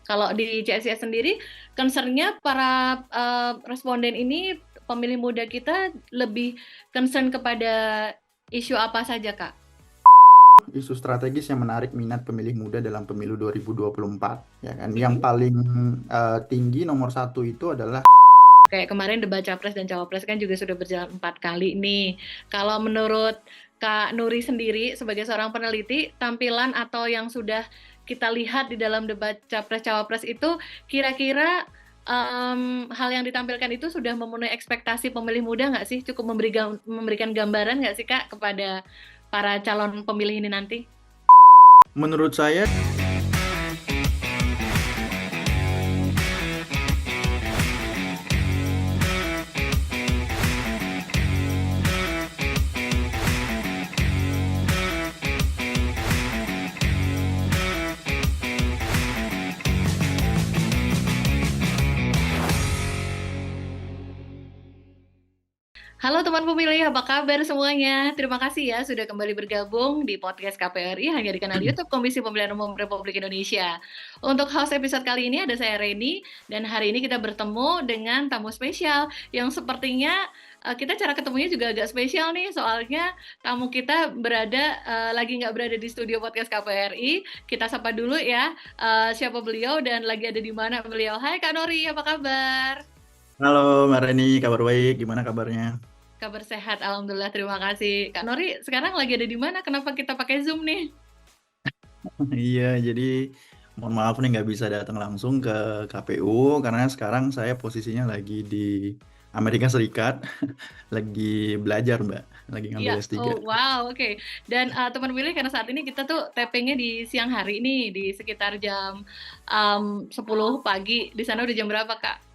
Kalau di CSIS sendiri, concern-nya para responden ini, pemilih muda kita lebih concern kepada isu apa saja, Kak? Isu strategis yang menarik minat pemilih muda dalam pemilu 2024, ya kan. Yang Mm-mm. paling tinggi nomor satu itu adalah Kayak kemarin debat Capres dan Cawapres kan juga sudah berjalan 4 kali nih. Kalau menurut Kak Nuri sendiri sebagai seorang peneliti, tampilan atau yang sudah kita lihat di dalam debat Capres Cawapres itu kira-kira hal yang ditampilkan itu sudah memenuhi ekspektasi pemilih muda nggak sih? Cukup memberikan gambaran nggak sih Kak kepada para calon pemilih ini nanti? menurut saya. Halo teman pemilih, apa kabar semuanya? Terima kasih ya sudah kembali bergabung di podcast KPRI hanya di kanal YouTube Komisi Pemilihan Umum Republik Indonesia. Untuk host episode kali ini ada saya Reni dan hari ini kita bertemu dengan tamu spesial yang sepertinya kita cara ketemunya juga agak spesial nih soalnya tamu kita lagi nggak berada di studio podcast KPRI. Kita sapa dulu ya siapa beliau dan lagi ada di mana beliau. Hai Kak Nori, apa kabar? Halo Mbak Reni, kabar baik, gimana kabarnya? Kabar sehat, alhamdulillah. Terima kasih. Kak Nori, sekarang lagi ada di mana? Kenapa kita pakai Zoom nih? Iya, jadi mohon maaf nih nggak bisa datang langsung ke KPU karena sekarang saya posisinya lagi di Amerika Serikat, lagi belajar Mbak, lagi Iya, ngambil S3. oh wow, oke. Dan teman pilih karena saat ini kita tuh tappingnya di siang hari nih, di sekitar jam 10 pagi. Di sana udah jam berapa, Kak?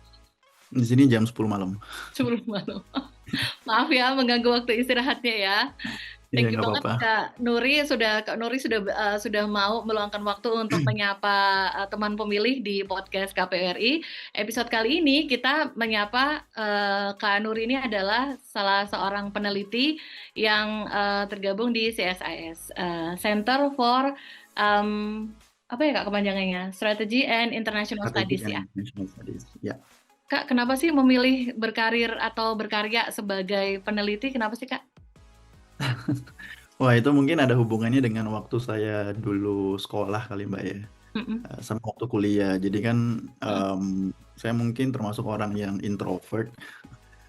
Di sini jam 10 malam. 10 malam. Maaf ya, mengganggu waktu istirahatnya ya. Iya, Thank you nggak banget apa-apa. Kak Nuri sudah mau meluangkan waktu untuk menyapa teman pemilih di podcast KPRI. Episode kali ini kita menyapa Kak Nuri ini adalah salah seorang peneliti yang tergabung di CSIS, Center for um, apa ya Kak kepanjangannya? Strategy and International Strategic Studies and ya. International Studies. Ya. Kak, kenapa sih memilih berkarir atau berkarya sebagai peneliti? Kenapa sih Kak? Wah, itu mungkin ada hubungannya dengan waktu saya dulu sekolah kali Mbak ya. Mm-mm. Sama waktu kuliah. Jadi kan Mm-mm. saya mungkin termasuk orang yang introvert,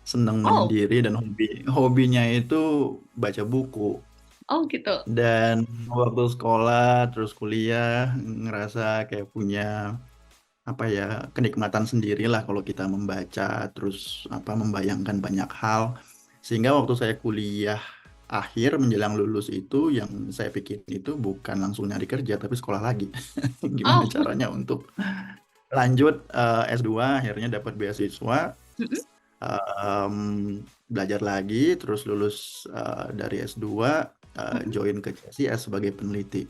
seneng Oh, menyendiri dan hobinya itu baca buku. oh gitu. Dan waktu sekolah terus kuliah ngerasa kayak punya apa ya kenikmatan sendiri lah kalau kita membaca terus apa membayangkan banyak hal. Sehingga waktu saya kuliah akhir menjelang lulus itu yang saya pikir itu bukan langsung nyari kerja tapi sekolah lagi. Gimana Oh, caranya untuk lanjut S2 akhirnya dapat beasiswa, mm-mm, em, belajar lagi terus lulus dari S2, mm-mm. join ke CSIS sebagai peneliti.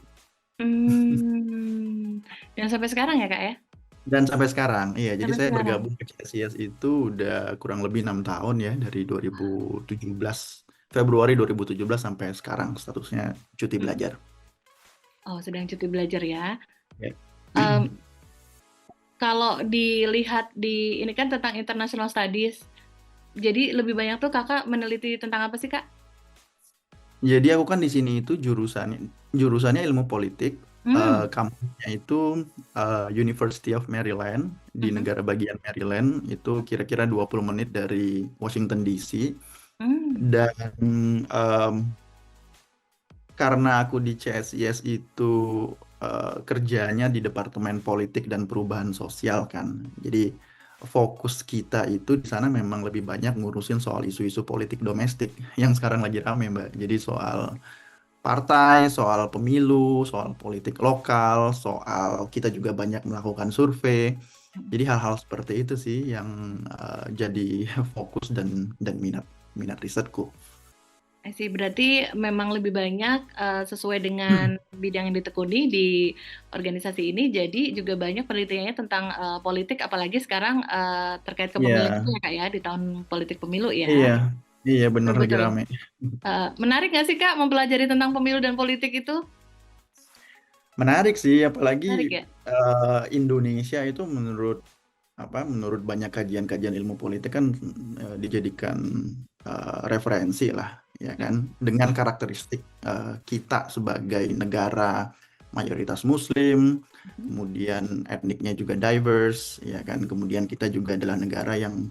Dan sampai sekarang ya kak ya? Dan sampai sekarang, iya, jadi Sampai saya sekarang. bergabung ke CSIS itu udah kurang lebih 6 tahun ya, dari 2017, Februari 2017 sampai sekarang statusnya cuti Mm. belajar. Oh, sedang cuti belajar ya. Ya. Em, Kalau dilihat di ini kan tentang international studies, jadi lebih banyak tuh kakak meneliti tentang apa sih kak? Jadi aku kan di sini itu jurusannya ilmu politik, Hmm. kampusnya itu University of Maryland di Mm-mm. negara bagian Maryland, itu kira-kira 20 menit dari Washington DC. Hmm. Dan em, karena aku di CSIS itu kerjanya di Departemen Politik dan Perubahan Sosial kan. Jadi fokus kita itu di sana memang lebih banyak ngurusin soal isu-isu politik domestik yang sekarang lagi rame, Mbak. Jadi soal partai, soal pemilu, soal politik lokal, soal kita juga banyak melakukan survei. Jadi hal-hal seperti itu sih yang jadi fokus dan minat minat risetku. Sih, berarti memang lebih banyak sesuai dengan bidang yang ditekuni di organisasi ini, jadi juga banyak penelitiannya tentang politik, apalagi sekarang terkait kepemilian Iya, ya kak ya, di tahun politik pemilu ya. iya, iya bener lagi Betul-betul. rame. Menarik nggak sih kak mempelajari tentang pemilu dan politik itu? Menarik sih, apalagi Menarik ya? Indonesia itu menurut banyak kajian-kajian ilmu politik kan dijadikan referensi lah, ya kan, dengan karakteristik kita sebagai negara mayoritas Muslim, kemudian etniknya juga diverse, ya kan, kemudian kita juga adalah negara yang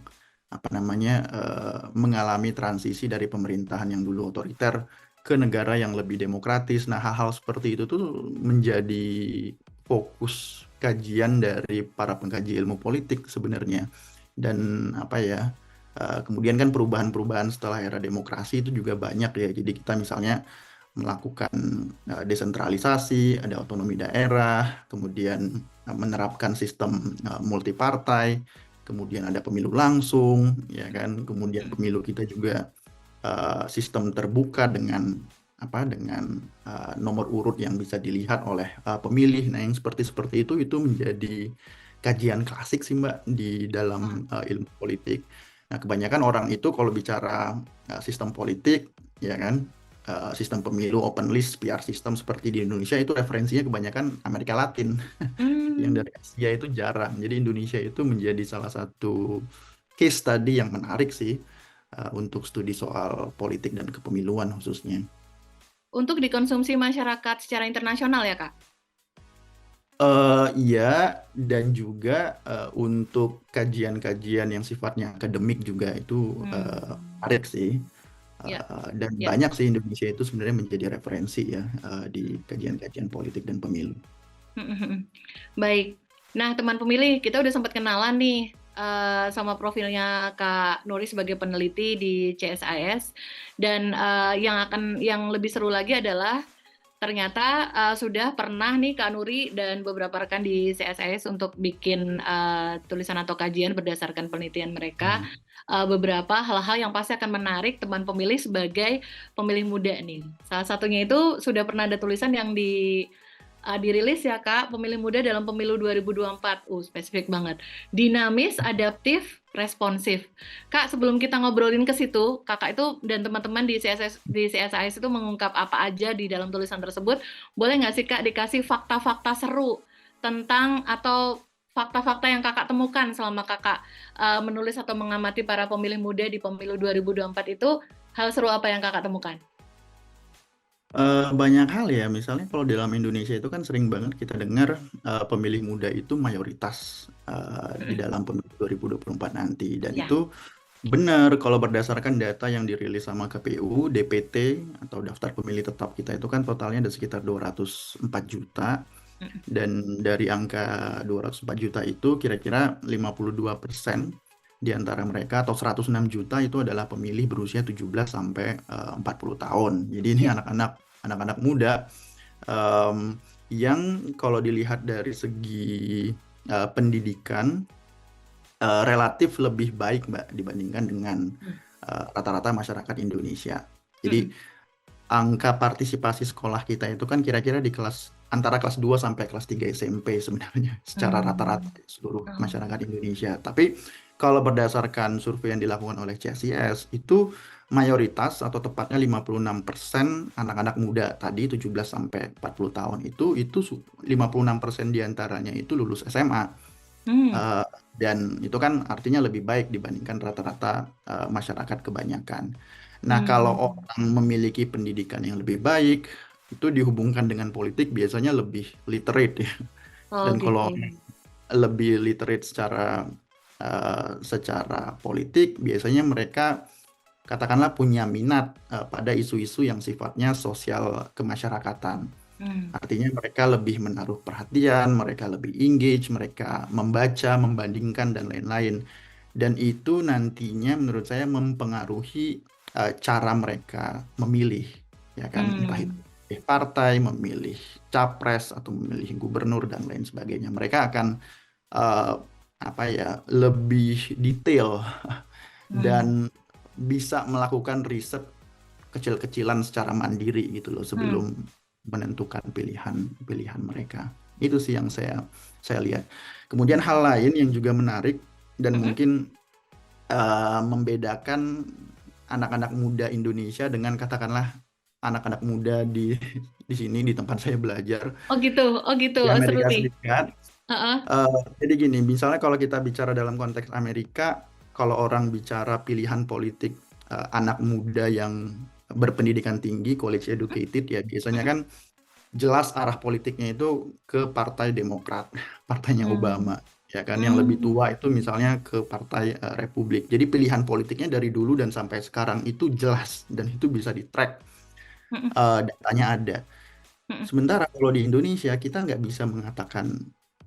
mengalami transisi dari pemerintahan yang dulu otoriter ke negara yang lebih demokratis. Nah, hal-hal seperti itu tuh menjadi fokus kajian dari para pengkaji ilmu politik sebenarnya. Dan kemudian kan perubahan-perubahan setelah era demokrasi itu juga banyak ya. Jadi kita misalnya melakukan desentralisasi, ada otonomi daerah, kemudian menerapkan sistem multipartai, kemudian ada pemilu langsung, ya kan, kemudian pemilu kita juga sistem terbuka dengan nomor urut yang bisa dilihat oleh pemilih. Nah, yang seperti itu menjadi kajian klasik sih Mbak di dalam ilmu politik. Nah, kebanyakan orang itu kalau bicara sistem politik, ya kan, sistem pemilu open list, PR system seperti di Indonesia itu referensinya kebanyakan Amerika Latin. Yang dari Asia itu jarang. Jadi Indonesia itu menjadi salah satu case study yang menarik sih untuk studi soal politik dan kepemiluan khususnya. Untuk dikonsumsi masyarakat secara internasional ya, Kak? Iya, dan juga untuk kajian-kajian yang sifatnya akademik juga itu menarik sih. Ya, Dan ya. banyak sih Indonesia itu sebenarnya menjadi referensi ya di kajian-kajian politik dan pemilu. Baik. Nah, teman pemilih, kita udah sempat kenalan nih sama profilnya Kak Nuri sebagai peneliti di CSIS. Dan yang lebih seru lagi adalah ternyata sudah pernah nih Kak Nuri dan beberapa rekan di CSIS untuk bikin tulisan atau kajian berdasarkan penelitian mereka. Beberapa hal-hal yang pasti akan menarik teman pemilih sebagai pemilih muda nih. Salah satunya itu sudah pernah ada tulisan yang dirilis ya Kak, pemilih muda dalam pemilu 2024. Spesifik banget. Dinamis, adaptif, responsif. Kak, sebelum kita ngobrolin ke situ, Kakak itu dan teman-teman di CSIS itu mengungkap apa aja di dalam tulisan tersebut. Boleh nggak sih Kak dikasih fakta-fakta seru tentang atau fakta-fakta yang Kakak temukan selama Kakak menulis atau mengamati para pemilih muda di pemilu 2024 itu, hal seru apa yang Kakak temukan? Banyak hal ya, misalnya kalau dalam Indonesia itu kan sering banget kita dengar pemilih muda itu mayoritas di dalam pemilu 2024 nanti. Dan Ya. itu benar kalau berdasarkan data yang dirilis sama KPU, DPT atau daftar pemilih tetap kita itu kan totalnya ada sekitar 204 juta. Dan dari angka 204 juta itu kira-kira 52% di antara mereka atau 106 juta itu adalah pemilih berusia 17 sampai 40 tahun. Jadi ini anak-anak muda yang kalau dilihat dari segi pendidikan relatif lebih baik Mbak dibandingkan dengan rata-rata masyarakat Indonesia. Jadi angka partisipasi sekolah kita itu kan kira-kira di antara kelas 2 sampai kelas 3 SMP sebenarnya secara rata-rata seluruh masyarakat Indonesia. Tapi kalau berdasarkan survei yang dilakukan oleh CSIS itu mayoritas atau tepatnya 56% anak-anak muda tadi 17 sampai 40 tahun itu 56% diantaranya itu lulus SMA. Dan itu kan artinya lebih baik dibandingkan rata-rata masyarakat kebanyakan. Nah, kalau orang memiliki pendidikan yang lebih baik, itu dihubungkan dengan politik biasanya lebih literate ya. Dan gitu. kalau lebih literate secara politik, biasanya mereka katakanlah punya minat pada isu-isu yang sifatnya sosial kemasyarakatan. Artinya mereka lebih menaruh perhatian, mereka lebih engage, mereka membaca, membandingkan, dan lain-lain. Dan itu nantinya menurut saya mempengaruhi cara mereka memilih, ya kan, entah itu memilih partai, memilih capres atau memilih gubernur dan lain sebagainya. Mereka akan lebih detail dan bisa melakukan riset kecil-kecilan secara mandiri gitu loh sebelum menentukan pilihan mereka. Itu sih yang saya lihat. Kemudian hal lain yang juga menarik dan mungkin membedakan anak-anak muda Indonesia dengan katakanlah anak-anak muda di sini di tempat saya belajar Oh gitu, di oh, seru Amerika nih. Serikat. Heeh. Jadi gini, misalnya kalau kita bicara dalam konteks Amerika, kalau orang bicara pilihan politik anak muda yang berpendidikan tinggi, college educated ya, biasanya Mm-mm. kan jelas arah politiknya itu ke Partai Demokrat, partainya Hmm. Obama, ya kan. Yang lebih Hmm. tua itu misalnya ke Partai Republik. Jadi pilihan politiknya dari dulu dan sampai sekarang itu jelas dan itu bisa di-track, Mm-mm. datanya ada. Mm-mm. Sementara kalau di Indonesia kita nggak bisa mengatakan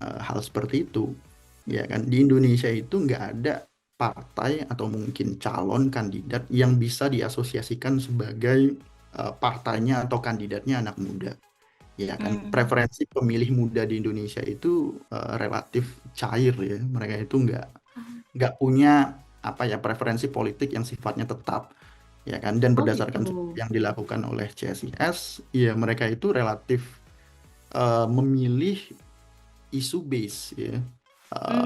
hal seperti itu, ya kan? Di Indonesia itu nggak ada partai atau mungkin calon kandidat yang bisa diasosiasikan sebagai partainya atau kandidatnya anak muda, ya kan? Hmm. Preferensi pemilih muda di Indonesia itu relatif cair ya. Mereka itu nggak punya apa ya preferensi politik yang sifatnya tetap, ya kan. Dan Oh gitu. berdasarkan survei yang dilakukan oleh CSIS, ya mereka itu relatif memilih isu base ya.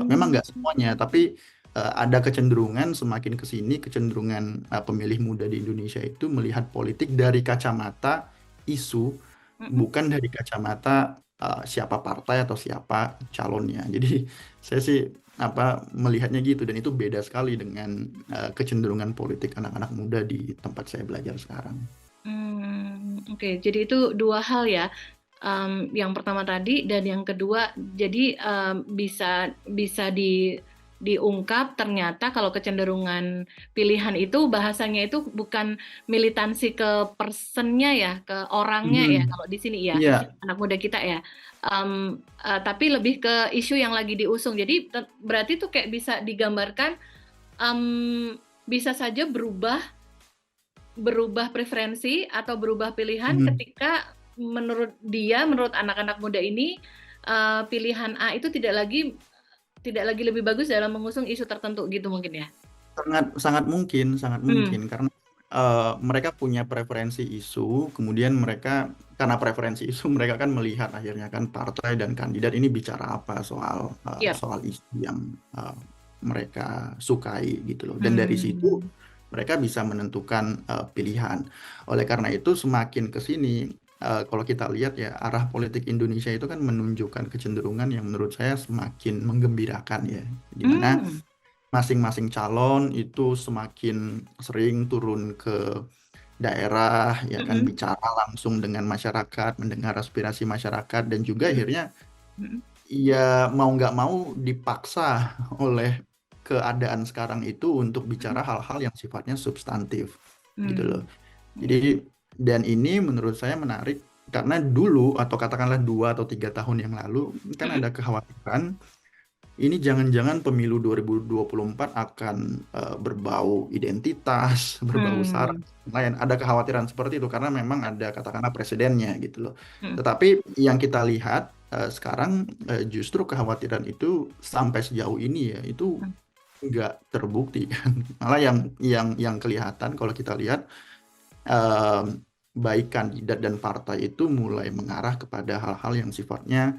Memang Hmm. nggak semuanya, tapi ada kecenderungan semakin ke sini kecenderungan pemilih muda di Indonesia itu melihat politik dari kacamata isu, Mm-mm. bukan dari kacamata siapa partai atau siapa calonnya. Jadi saya sih apa melihatnya gitu dan itu beda sekali dengan kecenderungan politik anak-anak muda di tempat saya belajar sekarang. Oke, jadi itu dua hal ya. Yang pertama tadi dan yang kedua, jadi bisa bisa diungkap ternyata kalau kecenderungan pilihan itu bahasanya itu bukan militansi ke personnya ya, ke orangnya ya Mhm. kalau di sini ya, Iya, anak muda kita ya. Tapi lebih ke isu yang lagi diusung. Jadi berarti tuh kayak bisa digambarkan bisa saja berubah preferensi atau berubah pilihan mhm. ketika menurut anak-anak muda ini pilihan A itu tidak lagi lebih bagus dalam mengusung isu tertentu gitu mungkin ya. Sangat sangat Hmm. mungkin karena mereka punya preferensi isu, kemudian mereka karena preferensi isu mereka kan melihat akhirnya kan partai dan kandidat ini bicara apa soal Yap. soal isu yang uh, mereka sukai gitu loh. Dan dari situ Hmm. mereka bisa menentukan pilihan. Oleh karena itu semakin ke sini kalau kita lihat ya arah politik Indonesia itu kan menunjukkan kecenderungan yang menurut saya semakin menggembirakan ya, di mana Hmm. masing-masing calon itu semakin sering turun ke daerah ya kan Mm-mm. bicara langsung dengan masyarakat, mendengar aspirasi masyarakat dan juga Mm-mm. akhirnya Mm-mm. ya mau nggak mau dipaksa oleh keadaan sekarang itu untuk bicara hal-hal yang sifatnya substantif gitu loh. Hmm. Jadi dan ini menurut saya menarik karena dulu atau katakanlah 2 atau 3 tahun yang lalu kan Mm-mm. ada kekhawatiran ini jangan-jangan pemilu 2024 akan berbau identitas, berbau sara, Hmm. lain. Ada kekhawatiran seperti itu karena memang ada katakanlah presidennya gitu loh. Hmm. Tetapi yang kita lihat sekarang justru kekhawatiran itu sampai sejauh ini ya itu Hmm. nggak terbukti kan. Malah yang kelihatan kalau kita lihat em, baik kandidat dan partai itu mulai mengarah kepada hal-hal yang sifatnya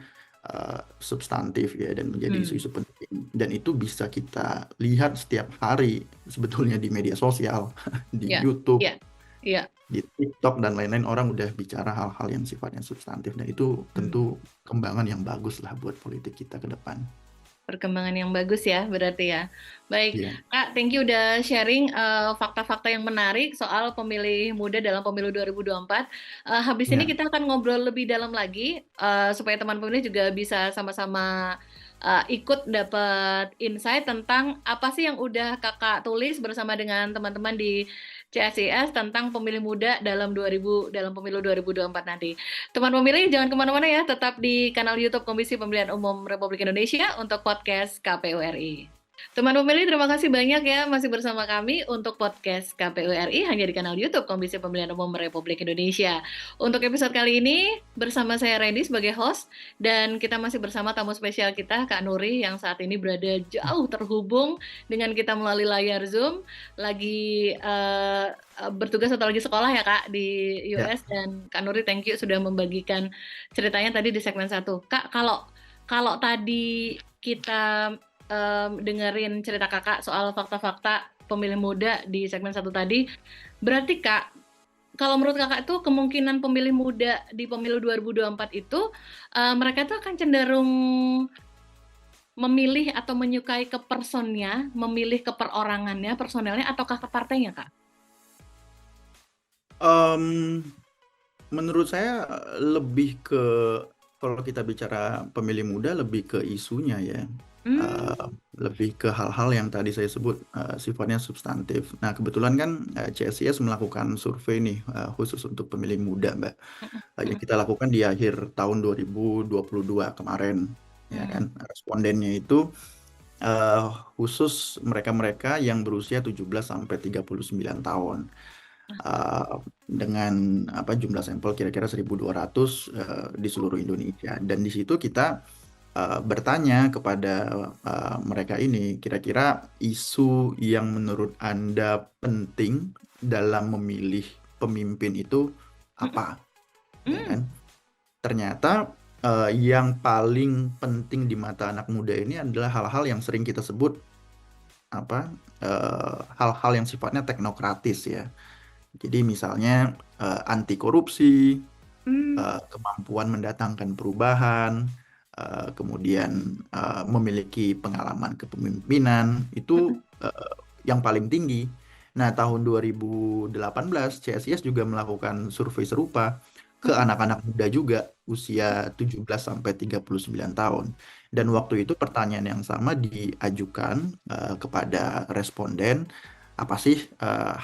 substantif ya dan menjadi Hmm. isu-isu penting dan itu bisa kita lihat setiap hari sebetulnya di media sosial di Ya, YouTube ya, ya. di TikTok dan lain-lain orang udah bicara hal-hal yang sifatnya substantif dan itu Hmm. tentu kembangan yang bagus lah buat politik kita ke depan. Perkembangan yang bagus ya, berarti ya. Baik, Iya, Kak, thank you udah sharing fakta-fakta yang menarik soal pemilih muda dalam pemilu 2024. Habis ini iya, kita akan ngobrol lebih dalam lagi, supaya teman pemilih juga bisa sama-sama ikut dapat insight tentang apa sih yang udah Kakak tulis bersama dengan teman-teman di CSIS tentang pemilih muda dalam pemilu 2024 nanti. Teman pemilih, jangan kemana-mana ya, tetap di kanal YouTube Komisi Pemilihan Umum Republik Indonesia untuk podcast KPU RI. Teman pemilih, terima kasih banyak ya masih bersama kami untuk podcast KPU RI hanya di kanal YouTube Komisi Pemilihan Umum Republik Indonesia. Untuk episode kali ini, bersama saya Randy sebagai host, dan kita masih bersama tamu spesial kita, Kak Nuri, yang saat ini berada jauh terhubung dengan kita melalui layar Zoom, lagi bertugas atau lagi sekolah ya Kak di iya. US. Dan Kak Nuri, thank you sudah membagikan ceritanya tadi di segmen 1. Kak, kalau kalau tadi kita dengerin cerita Kakak soal fakta-fakta pemilih muda di segmen 1 tadi, berarti Kak kalau menurut kakak tuh kemungkinan pemilih muda di pemilu 2024 itu mereka tuh akan cenderung memilih atau menyukai ke personnya, memilih ke perorangannya, personelnya, ataukah ke partainya, Kak? Em, Menurut saya lebih ke, kalau kita bicara pemilih muda lebih ke isunya ya. Hmm, Eh, Lebih ke hal-hal yang tadi saya sebut sifatnya substantif. Nah, kebetulan kan CSIS melakukan survei nih khusus untuk pemilih muda, Mbak. Yang mm, kita lakukan di akhir tahun 2022 kemarin, ya mm, kan. Respondennya itu eh, khusus mereka-mereka yang berusia 17 sampai 39 tahun. eh, dengan apa jumlah sampel kira-kira 1.200 di seluruh Indonesia. Dan di situ kita bertanya kepada mereka ini, kira-kira isu yang menurut Anda penting dalam memilih pemimpin itu mm, apa, ya kan? mm, Ternyata yang paling penting di mata anak muda ini adalah hal-hal yang sering kita sebut apa hal-hal yang sifatnya teknokratis ya. Jadi misalnya anti korupsi, mm, kemampuan mendatangkan perubahan, kemudian memiliki pengalaman kepemimpinan, itu mm, eh, yang paling tinggi. Nah, tahun 2018 CSIS juga melakukan survei serupa ke mm, anak-anak muda juga usia 17 sampai 39 tahun. Dan waktu itu pertanyaan yang sama diajukan kepada responden, apa sih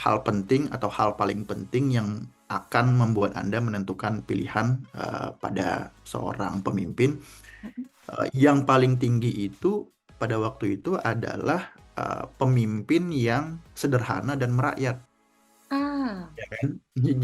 hal penting atau hal paling penting yang akan membuat Anda menentukan pilihan pada seorang pemimpin. mm. Yang paling tinggi itu pada waktu itu adalah pemimpin yang sederhana dan merakyat. Ah, Ya kan?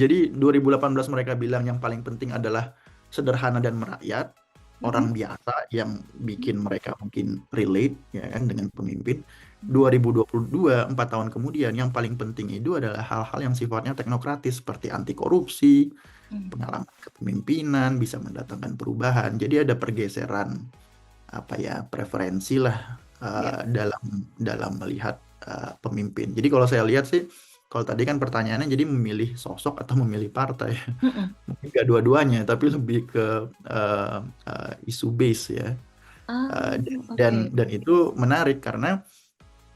Jadi 2018 mereka bilang yang paling penting adalah sederhana dan merakyat, orang mm, biasa yang bikin mereka mungkin relate ya kan dengan pemimpin. mm, 2022, 4 tahun kemudian, yang paling penting itu adalah hal-hal yang sifatnya teknokratis seperti anti korupsi, mm. pengalaman kepemimpinan, bisa mendatangkan perubahan. Jadi ada pergeseran apa ya preferensi lah Ya. dalam dalam melihat pemimpin. Jadi kalau saya lihat sih, kalau tadi kan pertanyaannya jadi memilih sosok atau memilih partai, Mm-mm. mungkin nggak dua-duanya, tapi lebih ke uh, isu base ya. Ah, oke. Dan itu menarik karena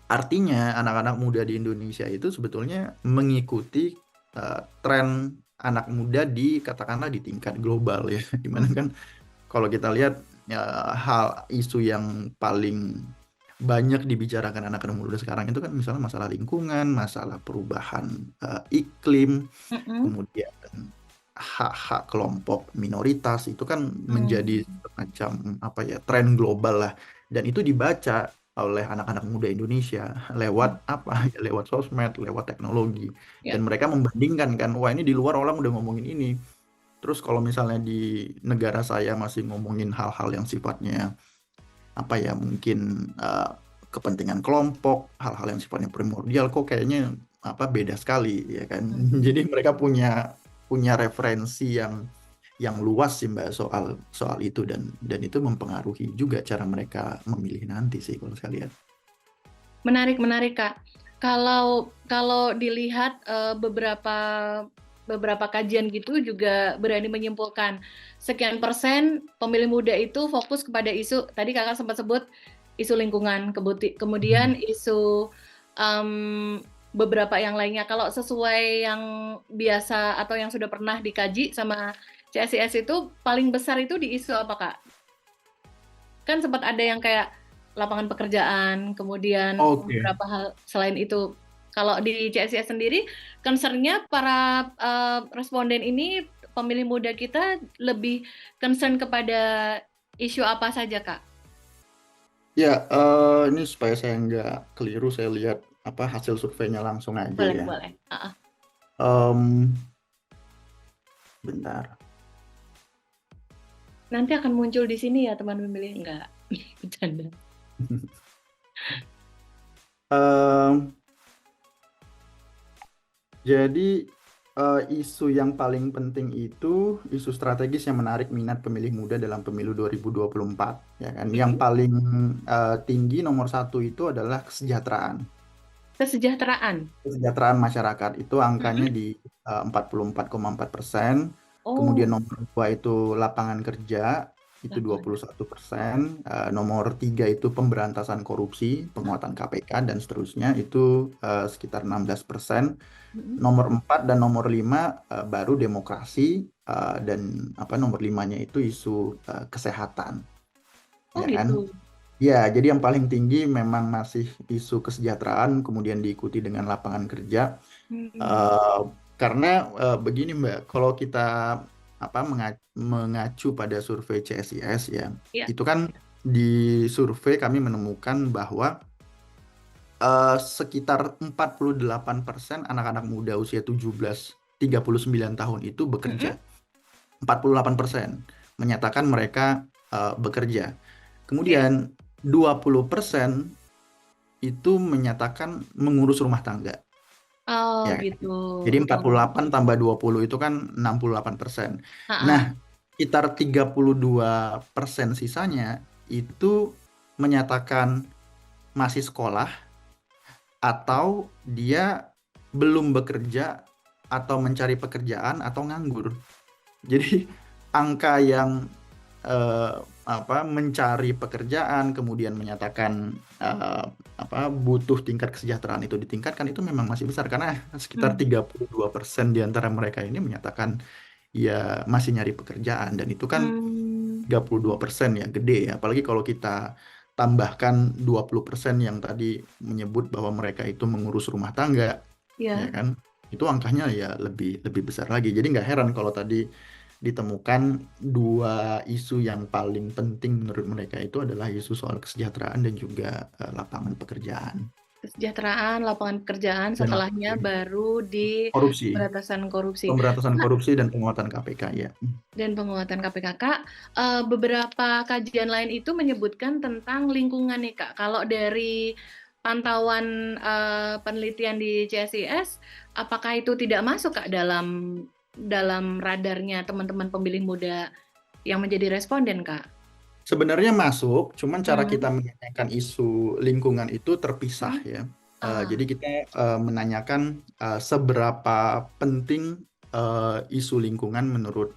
artinya anak-anak muda di Indonesia itu sebetulnya mengikuti tren anak muda di katakanlah di tingkat global ya, dimana Mm, kan kalau kita lihat ya, hal isu yang paling banyak dibicarakan anak-anak muda sekarang itu kan misalnya masalah lingkungan, masalah perubahan iklim, mm-mm. kemudian hak-hak kelompok minoritas itu kan menjadi Mm, semacam apa ya tren global lah, dan itu dibaca oleh anak-anak muda Indonesia lewat mm. apa ya, lewat sosmed, lewat teknologi, dan Ya. mereka membandingkan kan, wah ini di luar orang udah ngomongin ini. Terus kalau misalnya di negara saya masih ngomongin hal-hal yang sifatnya apa ya mungkin eh, kepentingan kelompok, hal-hal yang sifatnya primordial, kok kayaknya apa beda sekali ya kan. Mm. Jadi mereka punya punya referensi yang luas sih Mbak soal soal itu, dan itu mempengaruhi juga cara mereka memilih nanti sih kalau saya lihat. Menarik, menarik, Kak. Kalau kalau dilihat beberapa kajian gitu juga berani menyimpulkan sekian persen pemilih muda itu fokus kepada isu tadi Kakak sempat sebut isu lingkungan, kemudian Hmm. isu em, beberapa yang lainnya. Kalau sesuai yang biasa atau yang sudah pernah dikaji sama CSIS itu paling besar itu di isu apa, Kak? Kan sempat ada yang kayak lapangan pekerjaan, kemudian Oke. beberapa hal selain itu. Kalau di CSIS sendiri, concern-nya para responden ini, pemilih muda kita lebih concern kepada isu apa saja, Kak? Ya, ini supaya saya nggak keliru, saya lihat apa hasil surveinya langsung aja Boleh, ya. boleh. Em, Bentar. Nanti akan muncul di sini ya teman pemilih. Enggak, bercanda. Em, Jadi isu yang paling penting itu isu strategis yang menarik minat pemilih muda dalam pemilu 2024, ya kan. Yang Mm-mm. paling tinggi nomor satu itu adalah kesejahteraan. Kesejahteraan. Kesejahteraan masyarakat itu angkanya Mm-mm. di 44,4%. Kemudian Oh, nomor 2 itu lapangan kerja itu 21%. Nomor 3 itu pemberantasan korupsi, penguatan KPK dan seterusnya itu sekitar 16%. mm-mm. Nomor 4 dan nomor 5 baru demokrasi, dan nomor 5-nya itu isu kesehatan, Oh ya kan? gitu. Ya, jadi yang paling tinggi memang masih isu kesejahteraan, kemudian diikuti dengan lapangan kerja. Hmm. Eh, karena begini Mbak, kalau kita mengacu pada survei CSIS ya, Ya. itu kan di survei kami menemukan bahwa sekitar 48% anak-anak muda usia 17-39 tahun itu Mm-mm. bekerja. 48% menyatakan mereka bekerja. Oke. Kemudian 20% itu menyatakan mengurus rumah tangga. Oh Ya, gitu. jadi Oke. 48 tambah 20 itu kan 68%. Nah, Ha-ha. sekitar 32% sisanya itu menyatakan masih sekolah atau dia belum bekerja atau mencari pekerjaan atau nganggur. Jadi angka yang eh, mencari pekerjaan kemudian menyatakan butuh tingkat kesejahteraan itu ditingkatkan itu memang masih besar karena sekitar Hmm. 32% di antara mereka ini menyatakan ya masih nyari pekerjaan dan itu kan Hmm. 32% ya gede ya apalagi kalau kita tambahkan 20% yang tadi menyebut bahwa mereka itu mengurus rumah tangga ya Ya. kan itu angkanya ya lebih lebih besar lagi jadi nggak heran kalau tadi ditemukan dua isu yang paling penting menurut mereka itu adalah isu soal kesejahteraan dan juga lapangan pekerjaan Kesejahteraan, lapangan pekerjaan, dan setelahnya baru di korupsi, pemberantasan korupsi. pemberantasan Kak, korupsi dan penguatan KPK ya. dan penguatan KPK. Kak, beberapa kajian lain itu menyebutkan tentang lingkungan nih, Kak. Kalau dari pantauan penelitian di CSIS, apakah itu tidak masuk, Kak, dalam radarnya teman-teman pemilih muda yang menjadi responden, Kak? Sebenarnya masuk, cuman cara kita Hmm. menanyakan isu lingkungan itu terpisah Hmm. ya. Ah. Jadi kita menanyakan seberapa penting isu lingkungan menurut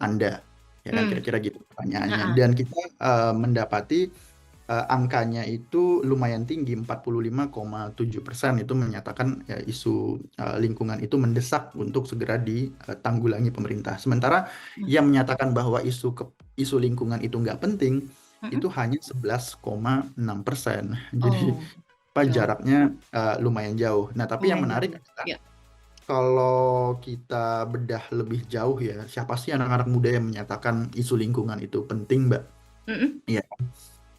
Anda, ya kan Hmm. kira-kira gitu pertanyaannya. Ah. Dan kita mendapati angkanya itu lumayan tinggi, 45,7% itu menyatakan ya, isu lingkungan itu mendesak untuk segera ditanggulangi pemerintah. Sementara Hmm. yang menyatakan bahwa isu lingkungan itu nggak penting Hmm. itu hanya 11,6%. Jadi Oh, jauh. jaraknya lumayan jauh. Nah, tapi yang Lumayan menarik jauh. adalah Ya. kalau kita bedah lebih jauh ya, siapa sih anak-anak muda yang menyatakan isu lingkungan itu penting, Mbak? Mm-mm. Ya,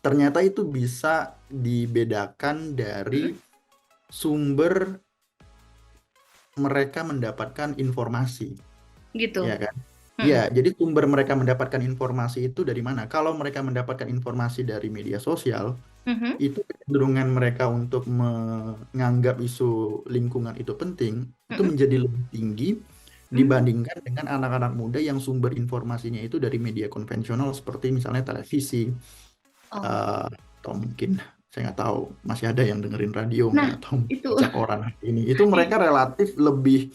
ternyata itu bisa dibedakan dari Mm-mm. sumber mereka mendapatkan informasi, Gitu. ya kan? Ya, Mm-mm. jadi sumber mereka mendapatkan informasi itu dari mana? Kalau mereka mendapatkan informasi dari media sosial, Mhm. itu kecenderungan mereka untuk menganggap isu lingkungan itu penting, itu Mhm. menjadi lebih tinggi Hmm. dibandingkan dengan anak-anak muda yang sumber informasinya itu dari media konvensional seperti misalnya televisi, Oh. eh, atau mungkin saya nggak tahu masih ada yang dengerin radio nggak Nah, atau itu. baca koran hari ini itu mereka relatif lebih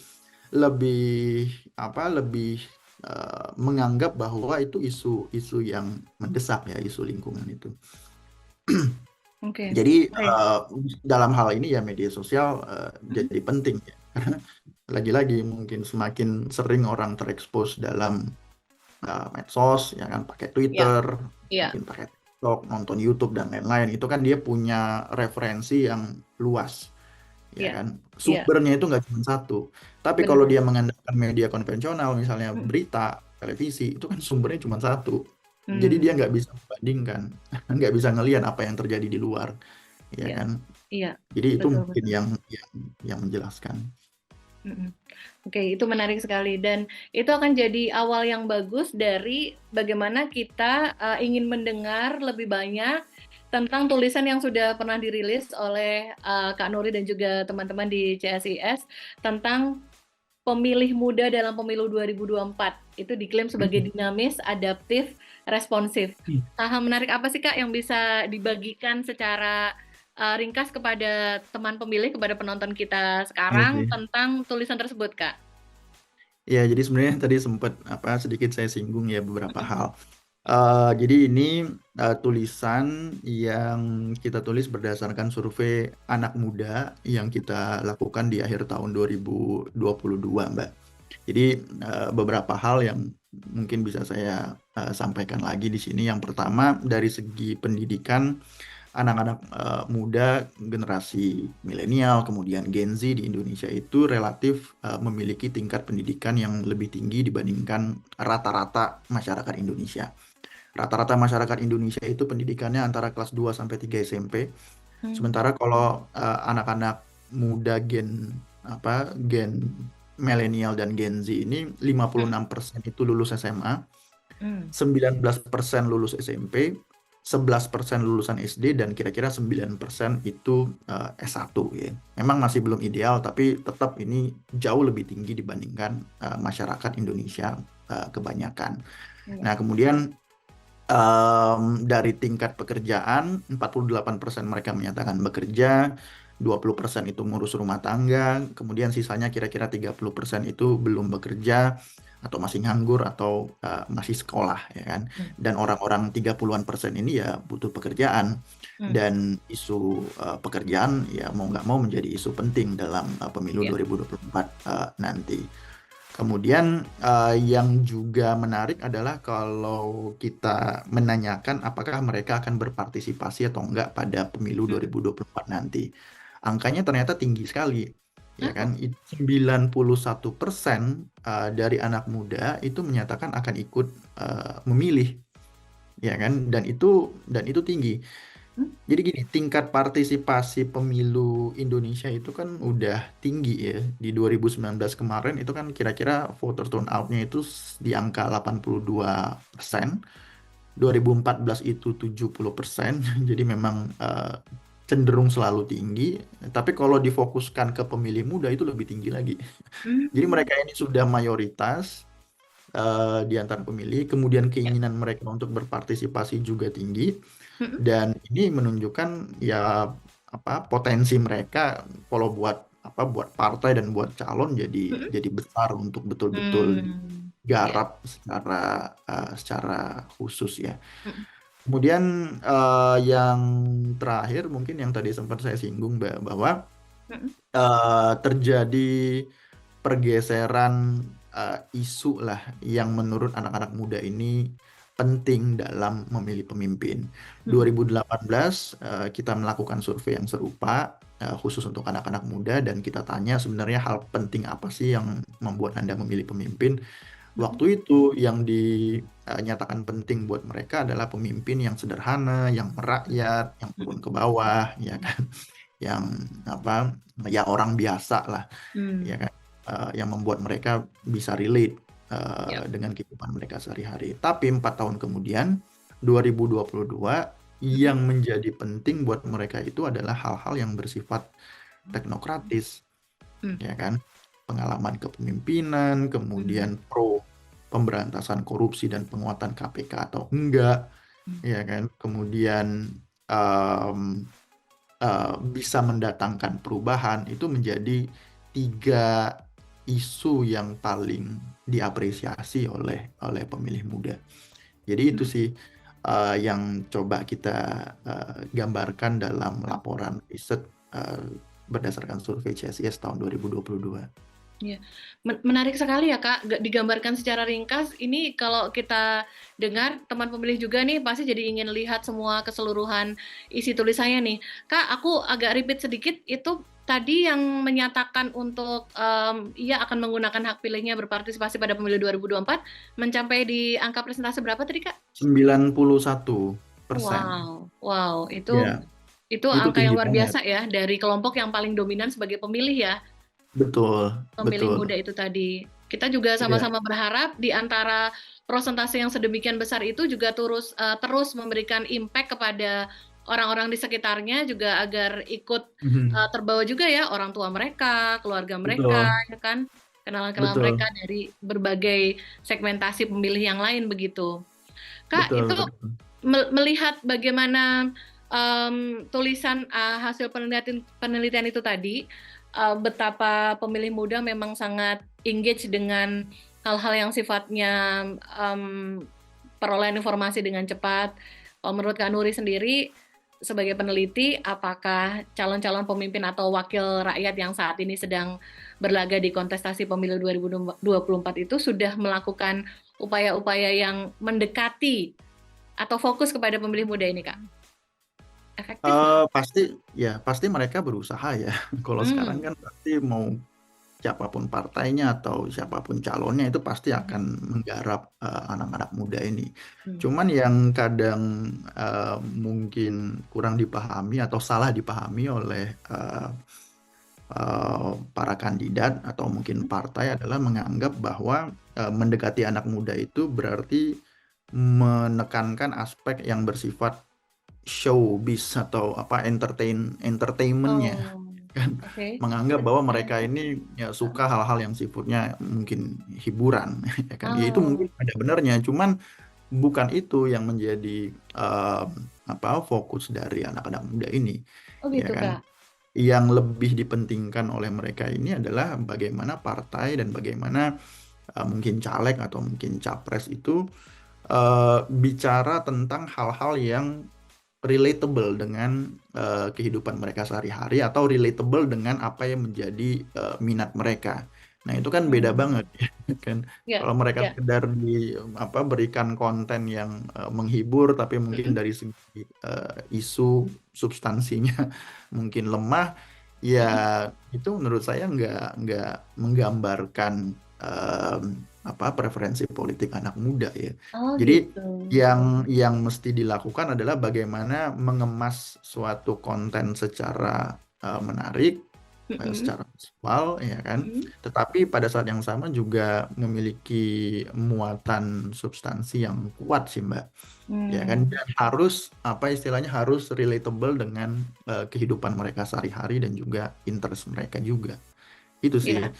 lebih lebih menganggap bahwa itu isu-isu yang mendesak ya isu lingkungan itu Oke. jadi Oke. dalam hal ini ya media sosial Mhm. jadi penting ya karena lagi-lagi mungkin semakin sering orang terekspos dalam medsos ya kan pakai Ya, Twitter ya, mungkin pakai TikTok nonton YouTube dan lain-lain itu kan dia punya referensi yang luas ya ya, kan ya. sumbernya itu nggak cuma satu tapi kalau Benar. dia mengandalkan media konvensional misalnya Mhm. berita televisi itu kan sumbernya cuma satu jadi Hmm. dia nggak bisa membandingkan nggak bisa ngelihat apa yang terjadi di luar ya Ya, kan iya. jadi itu Betul, mungkin betul. yang menjelaskan. Mhm. Oke, itu menarik sekali dan itu akan jadi awal yang bagus dari bagaimana kita ingin mendengar lebih banyak tentang tulisan yang sudah pernah dirilis oleh Kak Nuri dan juga teman-teman di CSIS tentang pemilih muda dalam pemilu 2024. Itu diklaim sebagai dinamis, adaptif, responsif. Hal-hal menarik apa sih Kak yang bisa dibagikan secara ringkas kepada teman pemilih, kepada penonton kita Iya sekarang sih. tentang tulisan tersebut, Kak? Ya, jadi sebenarnya tadi sempat sedikit saya singgung ya beberapa Mhm. hal. Jadi ini tulisan yang kita tulis berdasarkan survei anak muda yang kita lakukan di akhir tahun 2022, Mbak. Jadi beberapa hal yang mungkin bisa saya sampaikan lagi di sini. Yang pertama dari segi pendidikan, anak-anak muda generasi milenial kemudian Gen Z di Indonesia itu relatif memiliki tingkat pendidikan yang lebih tinggi dibandingkan rata-rata masyarakat Indonesia. Rata-rata masyarakat Indonesia itu pendidikannya antara kelas 2 sampai 3 SMP. Hmm. Sementara kalau anak-anak muda gen milenial dan Gen Z ini Hmm. 56% itu lulus SMA, Hmm. 19% lulus SMP, 11% lulusan SD, dan kira-kira 9% itu S1 ya. Memang masih belum ideal, tapi tetap ini jauh lebih tinggi dibandingkan masyarakat Indonesia kebanyakan. Iya. Nah, kemudian dari tingkat pekerjaan, 48% mereka menyatakan bekerja, 20% itu ngurus rumah tangga, kemudian sisanya kira-kira 30% itu belum bekerja, atau masih nganggur, atau masih sekolah, ya kan. Hmm. Dan orang-orang 30-an persen ini ya butuh pekerjaan. Hmm. Dan isu pekerjaan ya mau nggak mau menjadi isu penting dalam pemilu Iya. 2024 nanti. Kemudian yang juga menarik adalah kalau kita menanyakan apakah mereka akan berpartisipasi atau enggak pada pemilu Hmm. 2024 nanti. Angkanya ternyata tinggi sekali, ya Oh. kan? 91% dari anak muda itu menyatakan akan ikut memilih, ya kan? Dan itu tinggi. Hmm. Jadi gini, tingkat partisipasi pemilu Indonesia itu kan udah tinggi ya. Di 2019 kemarin itu kan kira-kira voter turnout-nya itu di angka 82%. 2014 itu 70%. Jadi memang cenderung selalu tinggi. Tapi kalau difokuskan ke pemilih muda itu lebih tinggi lagi. Jadi Hmm. mereka ini sudah mayoritas di antara pemilih. Kemudian Ya. keinginan mereka untuk berpartisipasi juga tinggi. Hmm. Dan ini menunjukkan ya potensi mereka kalau buat partai dan buat calon jadi Hmm. jadi besar untuk betul-betul Hmm. Ya. garap secara khusus ya. Hmm. Kemudian yang terakhir mungkin yang tadi sempat saya singgung, Mbak, bahwa Hmm. terjadi pergeseran isu lah yang menurut anak-anak muda ini penting dalam memilih pemimpin. Hmm. 2018 kita melakukan survei yang serupa khusus untuk anak-anak muda dan kita tanya sebenarnya hal penting apa sih yang membuat Anda memilih pemimpin. Hmm. Waktu itu yang dinyatakan penting buat mereka adalah pemimpin yang sederhana, yang merakyat, yang turun Hmm. ke bawah, ya kan, yang ya orang biasa lah, ya Hmm. kan. Yang membuat mereka bisa relate Ya. dengan kehidupan mereka sehari-hari. Tapi 4 tahun kemudian, 2022, Hmm. yang menjadi penting buat mereka itu adalah hal-hal yang bersifat teknokratis, Hmm. ya kan? Pengalaman kepemimpinan, Hmm. kemudian pro pemberantasan korupsi dan penguatan KPK atau enggak, Hmm. ya kan? Kemudian bisa mendatangkan perubahan itu menjadi 3 isu yang paling diapresiasi oleh pemilih muda. Jadi itu Hmm. sih yang coba kita gambarkan dalam Hmm. laporan riset berdasarkan survei CSIS tahun 2022. Iya, menarik sekali ya Kak, digambarkan secara ringkas. Ini kalau kita dengar teman pemilih juga nih pasti jadi ingin lihat semua keseluruhan isi tulisannya nih. Kak, aku agak repeat sedikit, itu tadi yang menyatakan untuk ia akan menggunakan hak pilihnya berpartisipasi pada pemilu 2024 mencapai di angka persentase berapa tadi Kak? 91%. Wow, wow, Ya, itu itu angka yang tinggi luar banget. biasa ya dari kelompok yang paling dominan sebagai pemilih ya. Betul, Pemilih betul. muda itu tadi. Kita juga Ya, sama-sama berharap di antara prosentase yang sedemikian besar itu juga terus memberikan impact kepada orang-orang di sekitarnya juga agar ikut mhm. terbawa juga ya orang tua mereka, keluarga mereka, Betul, ya kan, kenalan-kenalan betul, mereka dari berbagai segmentasi pemilih yang lain begitu. Kak, betul, itu betul. melihat bagaimana tulisan hasil penelitian itu tadi, betapa pemilih muda memang sangat engage dengan hal-hal yang sifatnya perolehan informasi dengan cepat. Kalau menurut Kak Nuri sendiri, sebagai peneliti, apakah calon-calon pemimpin atau wakil rakyat yang saat ini sedang berlaga di kontestasi pemilu 2024 itu sudah melakukan upaya-upaya yang mendekati atau fokus kepada pemilih muda ini, Kak? Efektif nggak? Pasti mereka berusaha ya. Kalau sekarang kan pasti mau siapapun partainya atau siapapun calonnya itu pasti akan menggarap anak-anak muda ini. Cuman yang kadang mungkin kurang dipahami atau salah dipahami oleh para kandidat atau mungkin partai adalah menganggap bahwa mendekati anak muda itu berarti menekankan aspek yang bersifat showbiz atau entertainmentnya kan, Oke. menganggap bahwa mereka ini ya suka hal-hal yang sifatnya mungkin hiburan ya kan, ya itu mungkin ada benarnya, cuman bukan itu yang menjadi fokus dari anak-anak muda ini Oh ya gitu, kan. Kak. Yang lebih dipentingkan oleh mereka ini adalah bagaimana partai dan bagaimana mungkin caleg atau mungkin capres itu bicara tentang hal-hal yang relatable dengan kehidupan mereka sehari-hari atau relatable dengan apa yang menjadi minat mereka. Nah, itu kan beda banget ya kan. Ya, Kalau mereka ya. sekedar berikan konten yang menghibur tapi mungkin dari segi isu substansinya mungkin lemah, ya itu menurut saya nggak menggambarkan preferensi politik anak muda ya. Oh Jadi gitu. yang mesti dilakukan adalah bagaimana mengemas suatu konten secara menarik, secara visual, ya kan. Tetapi pada saat yang sama juga memiliki muatan substansi yang kuat sih, Mbak. Ya kan, dan harus harus relatable dengan kehidupan mereka sehari-hari dan juga interest mereka juga. Itu sih Iya,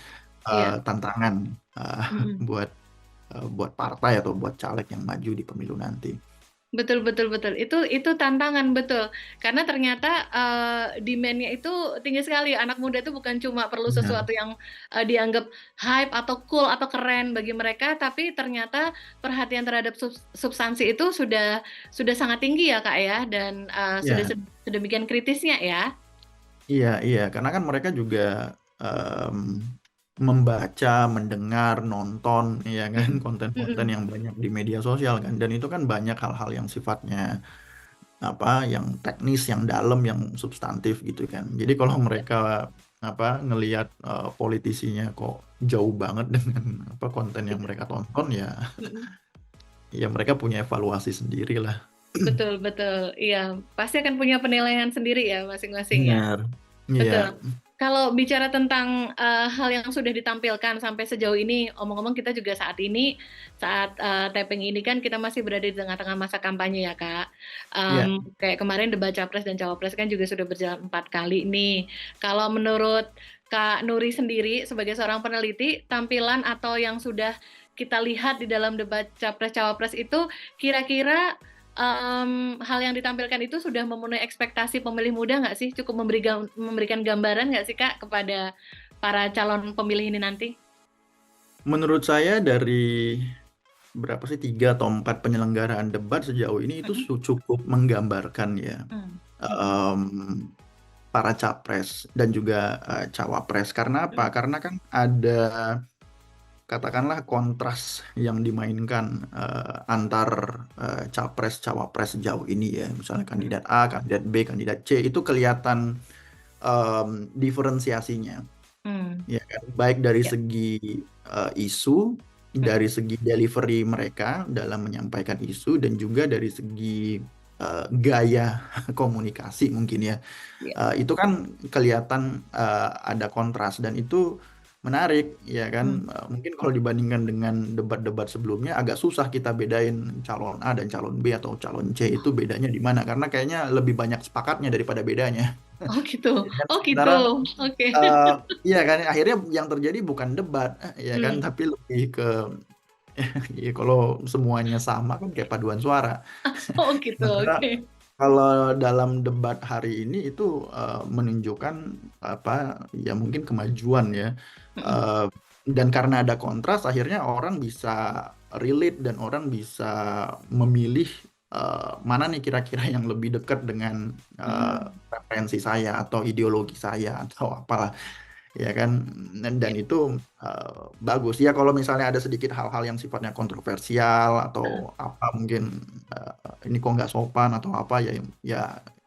iya. tantangan Mm-mm. buat partai atau buat caleg yang maju di pemilu nanti. Betul, betul, betul. Itu tantangan, betul. Karena ternyata demand-nya itu tinggi sekali. Anak muda itu bukan cuma perlu Benar. sesuatu yang dianggap hype atau cool atau keren bagi mereka, tapi ternyata perhatian terhadap substansi itu sudah sangat tinggi ya, Kak ya, dan sudah Iya, sedemikian kritisnya ya. iya, karena kan mereka juga em, membaca, mendengar, nonton, ya kan, Mm-mm. konten-konten Mm-mm. yang banyak di media sosial kan, dan itu kan banyak hal-hal yang sifatnya yang teknis, yang dalam, yang substantif gitu kan. Jadi kalau mereka ngelihat politisinya kok jauh banget dengan konten yang Gitu. mereka tonton, ya Mm-mm. ya mereka punya evaluasi sendiri lah. Betul, betul. Iya, pasti akan punya penilaian sendiri ya masing-masing ya. Benar. Betul. Iya, Kalau bicara tentang hal yang sudah ditampilkan sampai sejauh ini, omong-omong kita juga saat taping ini kan kita masih berada di tengah-tengah masa kampanye ya Kak. iya. Kayak kemarin debat capres dan cawapres kan juga sudah berjalan 4 kali nih. Kalau menurut Kak Nuri sendiri sebagai seorang peneliti, tampilan atau yang sudah kita lihat di dalam debat capres cawapres itu kira-kira hal yang ditampilkan itu sudah memenuhi ekspektasi pemilih muda nggak sih? Cukup memberikan gambaran nggak sih Kak kepada para calon pemilih ini nanti? Menurut saya dari berapa sih 3 atau 4 penyelenggaraan debat sejauh ini itu Mm-mm. cukup menggambarkan ya Mm. Mm-mm. em, para capres dan juga cawapres. Karena apa? Mm. Karena kan ada katakanlah kontras yang dimainkan antar capres cawapres sejauh ini ya. Misalnya Mm. kandidat A, kandidat B, kandidat C itu kelihatan diferensiasinya. Mm. Ya kan, baik dari Ya. segi isu, Mm. dari segi delivery mereka dalam menyampaikan isu, dan juga dari segi gaya komunikasi mungkin ya. Ya. Itu kan kelihatan ada kontras dan itu menarik ya kan. Mm. Mungkin kalau dibandingkan dengan debat-debat sebelumnya agak susah kita bedain calon A dan calon B atau calon C itu bedanya di mana, karena kayaknya lebih banyak sepakatnya daripada bedanya. Oh gitu. Ya kan? Oh gitu. Sementara Oke. iya kan, akhirnya yang terjadi bukan debat ya kan, Mm. tapi lebih ke ya kalau semuanya sama kan kayak paduan suara. Oh gitu. Sementara Oke. Kalau dalam debat hari ini itu menunjukkan apa ya mungkin kemajuan ya. Mm-mm. Eh, dan karena ada kontras akhirnya orang bisa relate dan orang bisa memilih mana nih kira-kira yang lebih dekat dengan Mm. preferensi saya atau ideologi saya atau apalah ya kan dan Ya. itu bagus ya kalau misalnya ada sedikit hal-hal yang sifatnya kontroversial atau Heeh. apa mungkin ini kok nggak sopan atau apa ya ya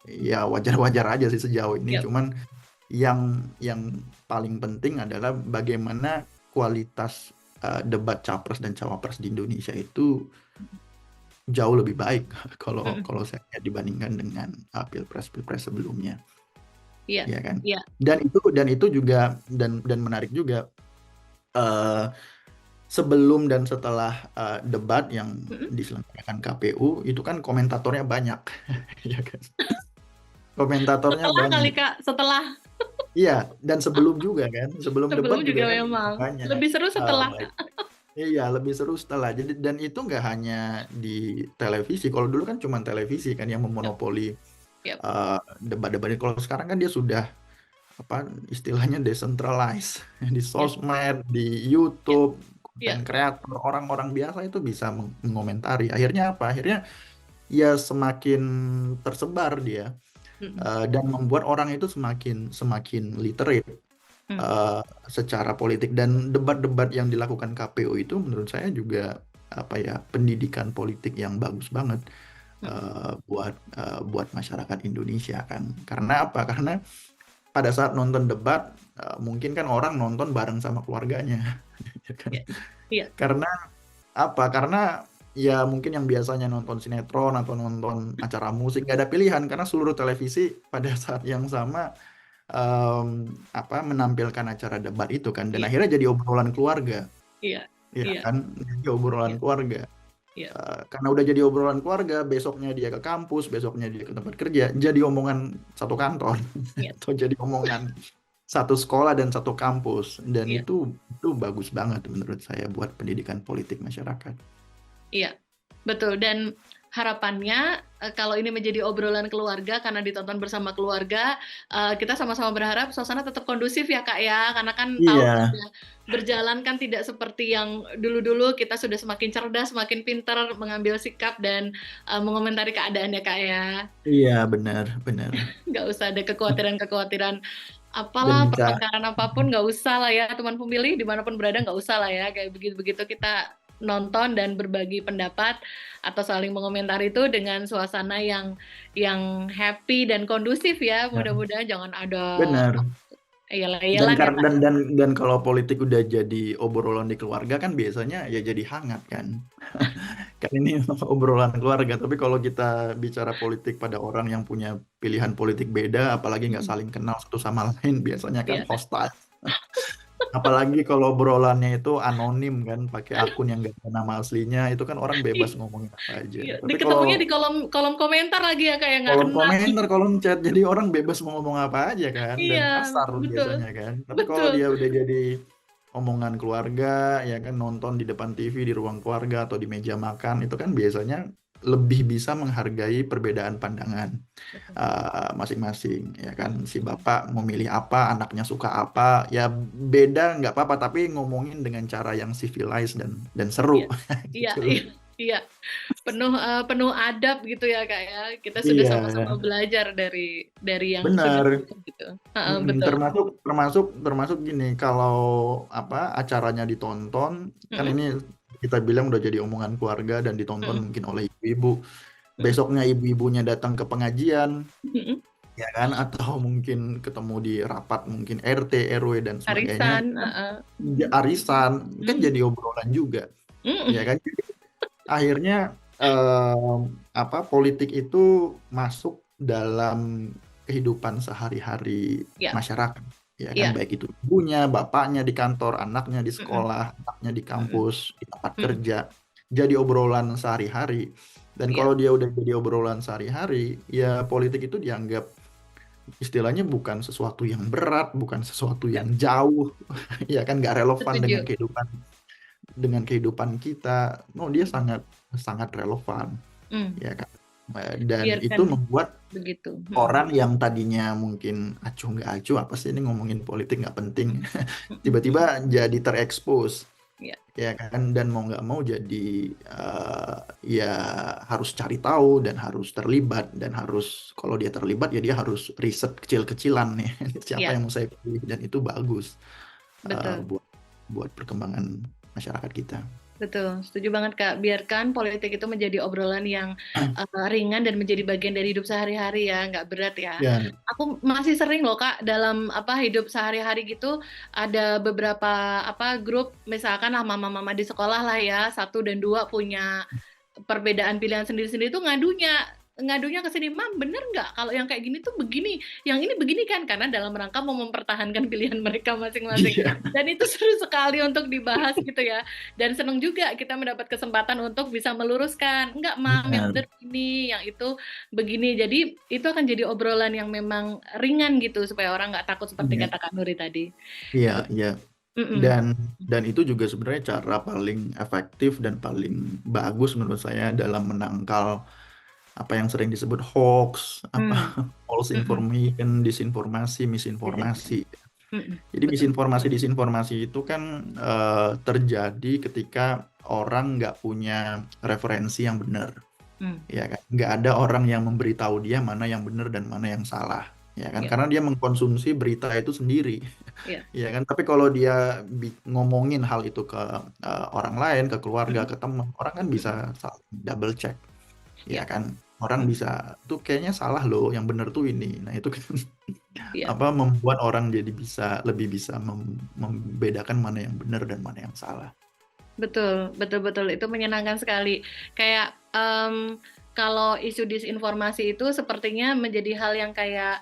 ya wajar-wajar aja sih sejauh ini Ya. cuman yang yang paling penting adalah bagaimana kualitas debat capres dan cawapres di Indonesia itu jauh lebih baik kalau Mm-mm. kalau saya lihat dibandingkan dengan pilpres-pilpres sebelumnya Iya. ya kan Iya. dan itu juga dan menarik juga eh, sebelum dan setelah debat yang Mm-mm. diselenggarakan KPU itu kan komentatornya banyak ya kan komentatornya Setelah kali banyak Kak, setelah iya dan sebelum juga kan sebelum debat sebelum juga juga kan memang banyak lebih seru setelah baik Kak. iya lebih seru setelah jadi dan itu nggak hanya di televisi kalau dulu kan cuma televisi kan yang Yap. memonopoli Yap. eh, debat-debat ini. Kalau sekarang kan dia sudah apa istilahnya decentralized di Yap. sosmed, di Yap. YouTube, konten Yap. kreator, orang-orang biasa itu bisa mengomentari. Akhirnya apa? Akhirnya ya semakin tersebar dia Mm-mm. dan membuat orang itu semakin semakin literate Mm. eh, secara politik dan debat-debat yang dilakukan KPU itu menurut saya juga apa ya pendidikan politik yang bagus banget Mm. buat masyarakat Indonesia kan. Karena apa? Karena pada saat nonton debat mungkin kan orang nonton bareng sama keluarganya ya kan Iya. Iya. karena apa karena ya mungkin yang biasanya nonton sinetron atau nonton acara musik gak ada pilihan karena seluruh televisi pada saat yang sama em, apa menampilkan acara debat itu kan dan Iya. akhirnya jadi obrolan keluarga Iya. ya Iya. kan jadi obrolan Iya. keluarga. Iya. Karena udah jadi obrolan keluarga, besoknya dia ke kampus, besoknya dia ke tempat kerja, jadi omongan satu kantor Iya. atau jadi omongan satu sekolah dan satu kampus, dan Iya. itu bagus banget menurut saya buat pendidikan politik masyarakat. Iya, betul. Dan harapannya kalau ini menjadi obrolan keluarga karena ditonton bersama keluarga, kita sama-sama berharap suasana tetap kondusif ya Kak ya, karena kan tahun Iya, sudah berjalan kan tidak seperti yang dulu-dulu kita sudah semakin cerdas, semakin pintar mengambil sikap dan mengomentari keadaan ya Kak ya. iya benar, benar. Nggak usah ada kekhawatiran-kekhawatiran apalah Benca, pertengkaran apapun nggak usah lah ya teman pemilih dimanapun berada nggak usah lah ya kayak begitu-begitu kita nonton dan berbagi pendapat atau saling mengomentari itu dengan suasana yang happy dan kondusif ya mudah-mudahan jangan ada benar. Dan yel-yelan ya kar- Pak. dan kalau politik udah jadi obrolan di keluarga kan biasanya ya jadi hangat kan. Kan ini obrolan keluarga, tapi kalau kita bicara politik pada orang yang punya pilihan politik beda, apalagi nggak Mm, saling kenal satu sama lain, biasanya kan iya. hostile. Apalagi kalau obrolannya itu anonim kan, pakai akun yang nggak ada nama aslinya, itu kan orang bebas ngomongin apa aja. Iya, Tapi kalau ketemunya di kolom kolom komentar lagi ya kayak nggak kolom kenal. komentar, kolom chat, jadi orang bebas mau ngomong apa aja kan, dan Iya, kasar betul. biasanya kan. Tapi kalau Betul. dia udah jadi omongan keluarga, ya kan nonton di depan TV, di ruang keluarga, atau di meja makan, itu kan biasanya lebih bisa menghargai perbedaan pandangan masing-masing, ya kan. Si bapak memilih apa, anaknya suka apa, ya beda nggak apa-apa, tapi ngomongin dengan cara yang civilized dan seru, Iya, iya, gitu. iya, iya. Penuh adab gitu ya Kak ya. Kita sudah Iya, sama-sama belajar dari yang sudah benar. gitu. Heeh, betul. Termasuk termasuk termasuk gini, kalau apa acaranya ditonton, kan Mm-mm, ini kita bilang udah jadi omongan keluarga dan ditonton mm-mm, mungkin oleh ibu-ibu. mm-mm, Besoknya ibu-ibunya datang ke pengajian, mm-mm. ya kan? Atau mungkin ketemu di rapat mungkin RT, RW dan sebagainya, Arisan, kan heeh. arisan, kan Mm, jadi obrolan juga, ya mm-mm. kan? Jadi akhirnya apa politik itu masuk dalam kehidupan sehari-hari Ya, masyarakat, ya kan? ya, Baik itu ibunya, bapaknya di kantor, anaknya di mm-mm, sekolah, anaknya di mm-mm, kampus, di tempat mm-mm. kerja, jadi obrolan sehari-hari. Dan Ya, kalau dia udah jadi obrolan sehari-hari, ya politik itu dianggap istilahnya bukan sesuatu yang berat, bukan sesuatu ya, yang jauh, ya kan nggak relevan setuju. dengan kehidupan kita. Oh, dia sangat sangat relevan, Mm. ya kan. Dan itu Biarkan membuat begitu. orang yang tadinya mungkin acuh nggak acuh, apa sih ini ngomongin politik nggak penting, Mm-mm. tiba-tiba jadi terekspos, Ya, ya kan, dan mau nggak mau jadi ya harus cari tahu dan harus terlibat, dan harus, kalau dia terlibat ya dia harus riset kecil-kecilan nih siapa ya, yang mau saya pilih, dan itu bagus betul. buat buat perkembangan masyarakat kita. Betul, setuju banget Kak. Biarkan politik itu menjadi obrolan yang ringan dan menjadi bagian dari hidup sehari-hari ya, nggak berat ya. Ya, Aku masih sering loh Kak dalam hidup sehari-hari gitu ada beberapa grup misalkan lah mama-mama di sekolah lah ya, satu dan dua punya perbedaan pilihan sendiri-sendiri tuh ngadunya ke sini, Mam, bener nggak kalau yang kayak gini tuh begini, yang ini begini kan, karena dalam rangka mau mempertahankan pilihan mereka masing-masing. iya, Dan itu seru sekali untuk dibahas gitu ya. Dan senang juga kita mendapat kesempatan untuk bisa meluruskan, enggak, Mam, yang benar, bener ini, yang itu begini. Jadi itu akan jadi obrolan yang memang ringan gitu supaya orang nggak takut seperti iya, kata Kak Nuri tadi. iya, Nggak- iya. Mm-mm. Dan itu juga sebenarnya cara paling efektif dan paling bagus menurut saya dalam menangkal apa yang sering disebut hoax, apa Mm. false Mm-mm. information, disinformasi, misinformasi. Mm-mm. Jadi Betul. misinformasi, disinformasi itu kan terjadi ketika orang nggak punya referensi yang benar, Mm. ya kan? Nggak ada orang yang memberitahu dia mana yang benar dan mana yang salah, ya kan? Ya, Karena dia mengkonsumsi berita itu sendiri, ya. ya kan? Tapi kalau dia ngomongin hal itu ke orang lain, ke keluarga, Mm-mm. ke teman, orang kan bisa Mm-mm. saling double check, ya Ya. kan? Orang Mm. bisa tuh kayaknya salah loh, yang benar tuh ini. Nah itu kan Ya. apa membuat orang jadi lebih bisa membedakan mana yang benar dan mana yang salah. Betul, betul, betul. Itu menyenangkan sekali. Kayak kalau isu disinformasi itu sepertinya menjadi hal yang kayak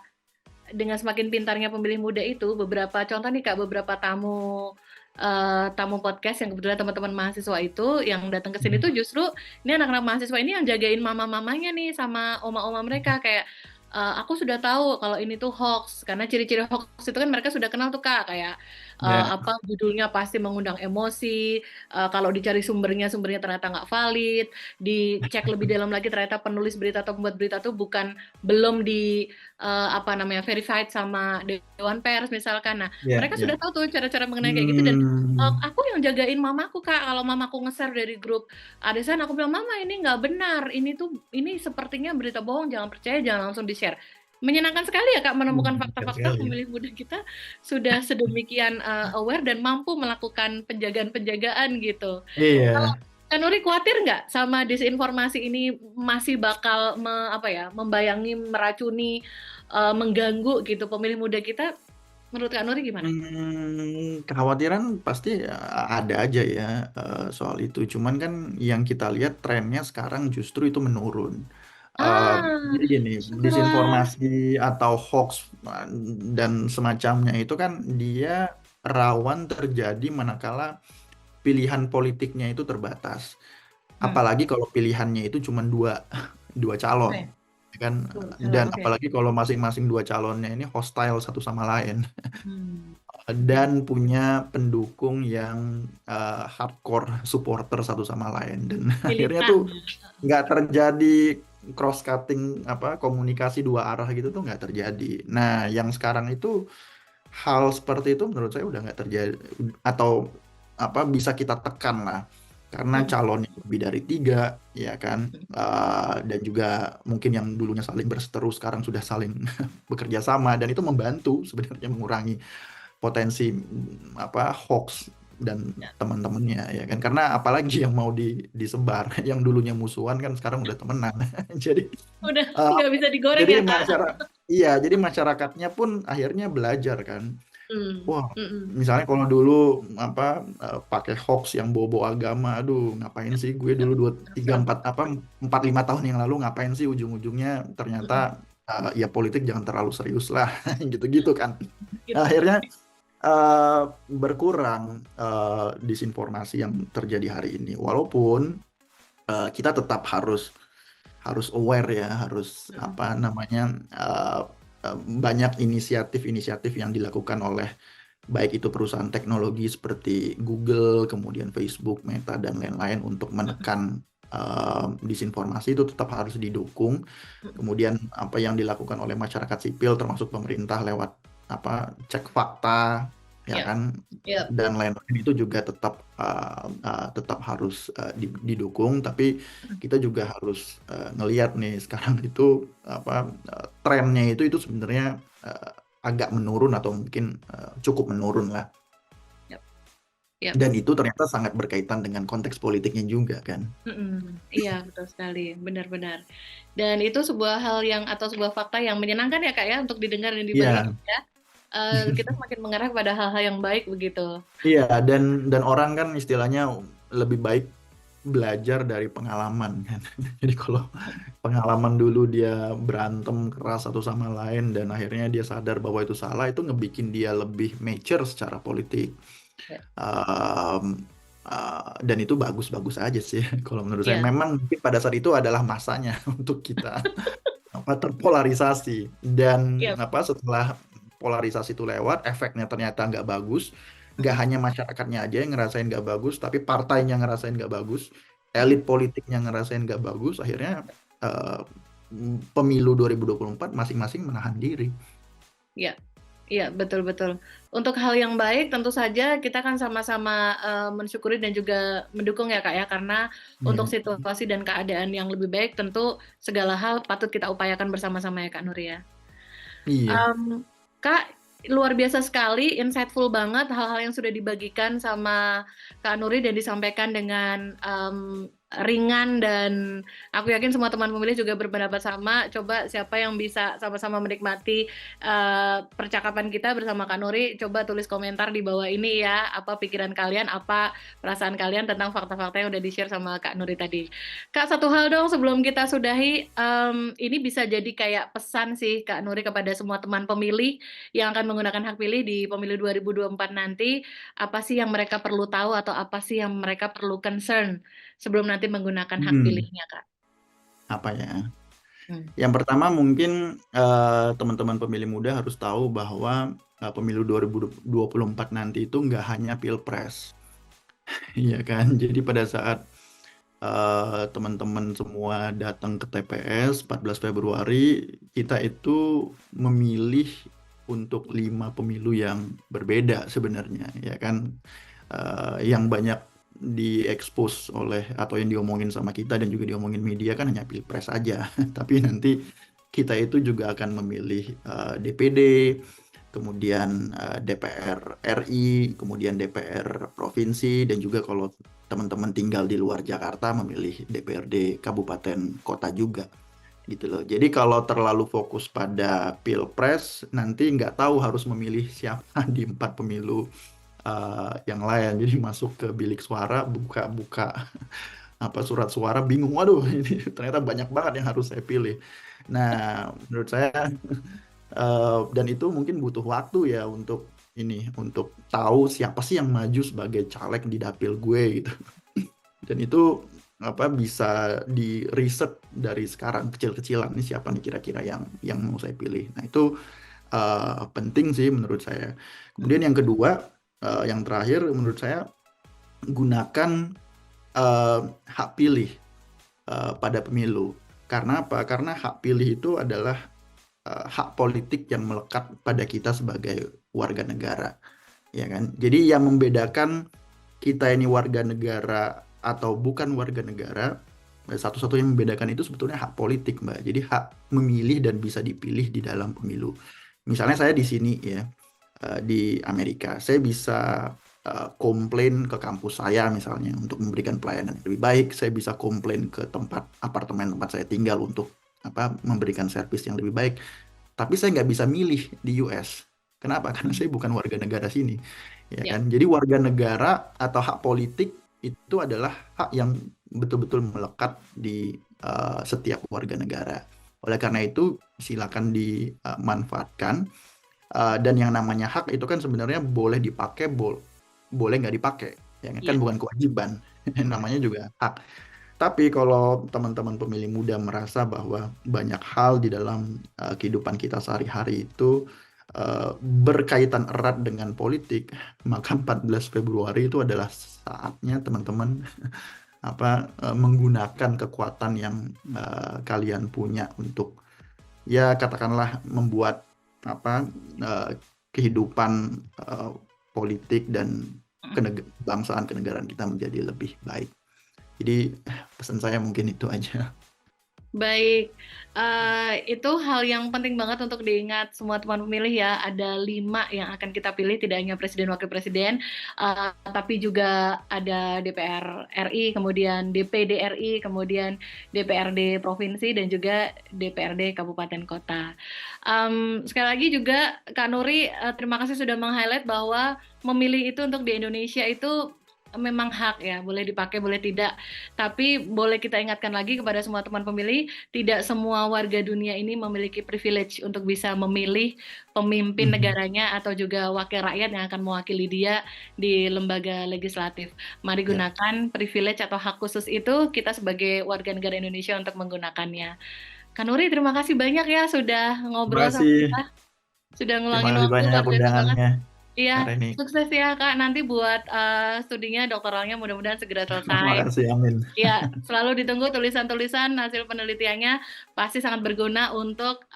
dengan semakin pintarnya pemilih muda itu, beberapa contoh nih Kak, beberapa tamu podcast yang kebetulan teman-teman mahasiswa itu yang datang ke sini Hmm. tuh justru ini anak-anak mahasiswa ini yang jagain mama-mamanya nih sama oma-oma mereka kayak aku sudah tahu kalau ini tuh hoax karena ciri-ciri hoax itu kan mereka sudah kenal tuh Kak kayak Ya, judulnya pasti mengundang emosi, kalau dicari sumbernya ternyata nggak valid, dicek lebih dalam lagi ternyata penulis berita atau pembuat berita tuh belum di verified sama Dewan Pers misalkan. Nah, ya, mereka sudah ya. tahu tuh cara-cara mengenai kayak gitu dan Hmm, aku yang jagain mamaku Kak. Kalau mamaku nge-share dari grup arisan, aku bilang, Mama ini nggak benar. Ini sepertinya berita bohong. Jangan percaya, jangan langsung di-share. Menyenangkan sekali ya Kak menemukan keren fakta-fakta sekali ya. pemilih muda kita sudah sedemikian aware dan mampu melakukan penjagaan-penjagaan gitu. Kalau Iya. Kak Nuri khawatir nggak sama disinformasi ini masih bakal membayangi, meracuni, mengganggu gitu pemilih muda kita? Menurut Kak Nuri gimana? Kekhawatiran pasti ada aja ya soal itu. Cuman kan yang kita lihat trennya sekarang justru itu menurun. Eh, Ah, jadi gini, syukurlah. disinformasi atau hoax dan semacamnya itu kan dia rawan terjadi manakala pilihan politiknya itu terbatas. Hmm. Apalagi kalau pilihannya itu cuma dua, dua calon, Oke, ya kan? tuh, Dan oke. apalagi kalau masing-masing dua calonnya ini hostile satu sama lain Hmm. dan punya pendukung yang hardcore supporter satu sama lain, dan akhirnya Militan. tuh nggak terjadi cross cutting, apa komunikasi dua arah gitu tuh nggak terjadi. Nah, yang sekarang itu hal seperti itu menurut saya udah nggak terjadi, atau apa bisa kita tekan lah, karena Hmm. calonnya lebih dari tiga, ya kan. Dan juga mungkin yang dulunya saling berseteru sekarang sudah saling bekerja sama, dan itu membantu sebenarnya mengurangi potensi apa hoax dan Ya. teman-temannya, ya kan, karena apalagi yang mau disebar yang dulunya musuhan kan sekarang udah temenan. jadi Udah eh, nggak bisa digoreng jadi ya Kak? masyarakat iya, jadi masyarakatnya pun akhirnya belajar kan. Hmm. Wah, Hmm. misalnya kalau dulu apa pakai hoax yang bobo agama, aduh ngapain sih gue dulu dua tiga Serem. empat apa 4-5 tahun yang lalu, ngapain sih ujung-ujungnya ternyata Hmm. ya politik jangan terlalu serius lah, gitu-gitu kan. Nah, Gitu. akhirnya eh, berkurang disinformasi yang terjadi hari ini. Walaupun kita tetap harus harus aware ya, harus Hmm. apa namanya eh, banyak inisiatif-inisiatif yang dilakukan oleh baik itu perusahaan teknologi seperti Google, kemudian Facebook, Meta dan lain-lain untuk Hmm. menekan disinformasi itu tetap harus didukung. Kemudian apa yang dilakukan oleh masyarakat sipil termasuk pemerintah lewat cek fakta ya Ya, kan, ya, dan lain-lain itu juga tetap harus didukung. Tapi kita juga harus ngelihat nih sekarang itu trennya itu sebenarnya agak menurun atau mungkin cukup menurun lah. ya, ya. Dan itu ternyata sangat berkaitan dengan konteks politiknya juga kan. Iya, betul sekali, benar-benar. Dan itu sebuah hal yang atau sebuah fakta yang menyenangkan ya Kak ya untuk didengar dan dibagi Iya, ya. Kita semakin mengarah pada hal-hal yang baik begitu. iya, dan orang kan istilahnya lebih baik belajar dari pengalaman kan. Jadi kalau pengalaman dulu dia berantem keras satu sama lain dan akhirnya dia sadar bahwa itu salah, itu ngebikin dia lebih mature secara politik. Ya, Um, dan itu bagus-bagus aja sih kalau menurut saya. ya, Memang mungkin pada saat itu adalah masanya untuk kita terpolarisasi, dan ya. setelah polarisasi itu lewat, efeknya ternyata nggak bagus. Nggak Mm-mm. hanya masyarakatnya aja yang ngerasain nggak bagus, tapi partainya ngerasain nggak bagus, elit Mm-mm. politiknya ngerasain nggak bagus. Akhirnya eh, pemilu 2024 masing-masing menahan diri. Ya, iya, betul-betul. Untuk hal yang baik tentu saja kita kan sama-sama mensyukuri dan juga mendukung ya Kak ya, karena untuk Iya, situasi dan keadaan yang lebih baik tentu segala hal patut kita upayakan bersama-sama ya Kak Nur ya. iya. Kak, luar biasa sekali, insightful banget hal-hal yang sudah dibagikan sama Kak Nuri dan disampaikan dengan ringan, dan aku yakin semua teman pemilih juga berpendapat sama. Coba siapa yang bisa sama-sama menikmati percakapan kita bersama Kak Nuri, coba tulis komentar di bawah ini ya, apa pikiran kalian, apa perasaan kalian tentang fakta-fakta yang udah di-share sama Kak Nuri tadi. Kak, satu hal dong sebelum kita sudahi, ini bisa jadi kayak pesan sih Kak Nuri kepada semua teman pemilih yang akan menggunakan hak pilih di pemilu 2024 nanti. Apa sih yang mereka perlu tahu atau apa sih yang mereka perlu concern sebelum nanti menggunakan hak Hmm, pilihnya, Kak? apa ya? Hmm. Yang pertama mungkin teman-teman pemilih muda harus tahu bahwa pemilu 2024 nanti itu nggak hanya pilpres, iya kan? Jadi pada saat teman-teman semua datang ke TPS 14 Februari, kita itu memilih untuk 5 pemilu yang berbeda sebenarnya, ya kan? Yang banyak diekspos oleh atau yang diomongin sama kita dan juga diomongin media kan hanya pilpres aja. Tapi nanti kita itu juga akan memilih DPD, kemudian DPR RI, kemudian DPR provinsi, dan juga kalau teman-teman tinggal di luar Jakarta memilih DPRD kabupaten kota juga gitu loh. Jadi kalau terlalu fokus pada pilpres, nanti nggak tahu harus memilih siapa di 4 pemilu yang lain. Jadi masuk ke bilik suara, buka-buka surat suara, bingung, waduh ini ternyata banyak banget yang harus saya pilih. Nah, menurut saya dan itu mungkin butuh waktu ya untuk tahu siapa sih yang maju sebagai caleg di dapil gue gitu. Dan itu bisa di riset dari sekarang kecil-kecilan, nih siapa nih kira-kira yang mau saya pilih. Nah, itu penting sih menurut saya. Kemudian yang kedua, yang terakhir menurut saya, gunakan eh, hak pilih pada pemilu. Karena apa? Karena hak pilih itu adalah hak politik yang melekat pada kita sebagai warga negara, ya kan? Jadi yang membedakan kita ini warga negara atau bukan warga negara, satu-satunya yang membedakan itu sebetulnya hak politik, Mbak. Jadi hak memilih dan bisa dipilih di dalam pemilu. Misalnya saya di sini ya, di Amerika, saya bisa komplain ke kampus saya misalnya untuk memberikan pelayanan yang lebih baik. Saya bisa komplain ke apartemen tempat saya tinggal untuk memberikan servis yang lebih baik. Tapi saya nggak bisa milih di US. Kenapa? Karena saya bukan warga negara sini, ya Ya, kan? Jadi warga negara atau hak politik itu adalah hak yang betul-betul melekat di setiap warga negara. Oleh karena itu, silakan dimanfaatkan. Dan yang namanya hak itu kan sebenarnya boleh dipakai, boleh nggak dipakai, ya kan ya. bukan kewajiban. Namanya juga hak. Tapi kalau teman-teman pemilih muda merasa bahwa banyak hal di dalam kehidupan kita sehari-hari itu berkaitan erat dengan politik, maka 14 Februari itu adalah saatnya teman-teman menggunakan kekuatan yang kalian punya untuk ya katakanlah membuat kehidupan politik dan kebangsaan kenegaraan kita menjadi lebih baik. Jadi pesan saya mungkin itu aja. Baik, itu hal yang penting banget untuk diingat semua teman pemilih ya. Ada 5 yang akan kita pilih, tidak hanya presiden wakil presiden, tapi juga ada DPR RI, kemudian DPD RI, kemudian DPRD provinsi dan juga DPRD kabupaten kota. Sekali lagi juga Kak Nuri, terima kasih sudah meng-highlight bahwa memilih itu untuk di Indonesia itu memang hak ya, boleh dipakai boleh tidak, tapi boleh kita ingatkan lagi kepada semua teman pemilih, tidak semua warga dunia ini memiliki privilege untuk bisa memilih pemimpin negaranya atau juga wakil rakyat yang akan mewakili dia di lembaga legislatif. Mari gunakan privilege atau hak khusus itu kita sebagai warga negara Indonesia untuk menggunakannya. Kak Nuri, terima kasih banyak ya sudah ngobrol sama kita, sudah ngeluangin Terima kasih waktu, banyak luar biasa banget. undangannya. Iya, Hari ini. sukses ya Kak nanti buat studinya, doktoralnya mudah-mudahan segera selesai. Makasih, amin. Ya, selalu ditunggu tulisan-tulisan hasil penelitiannya, pasti sangat berguna untuk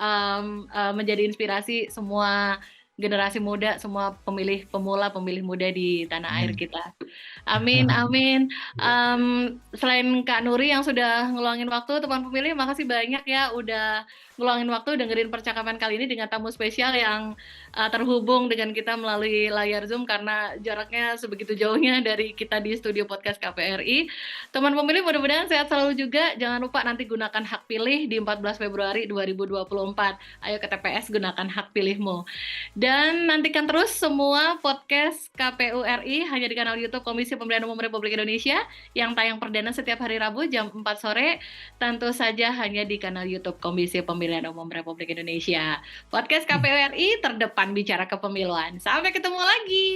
menjadi inspirasi semua generasi muda, semua pemilih pemula, pemilih muda di tanah air kita. Amin, amin. Selain Kak Nuri yang sudah ngeluangin waktu, teman pemilih makasih banyak ya udah ngeluangin waktu dengerin percakapan kali ini dengan tamu spesial yang terhubung dengan kita melalui layar Zoom karena jaraknya sebegitu jauhnya dari kita di studio podcast KPRI. Teman pemilih mudah-mudahan sehat selalu juga. Jangan lupa nanti gunakan hak pilih di 14 Februari 2024. Ayo ke TPS gunakan hak pilihmu. Dan nantikan terus semua podcast KPU RI hanya di kanal YouTube Komisi Pemilihan Umum Republik Indonesia yang tayang perdana setiap hari Rabu jam 4 sore. Tentu saja hanya di kanal YouTube Komisi Pemilihan Umum Republik Indonesia. Podcast KPU RI terdepan bicara kepemiluan. Sampai ketemu lagi.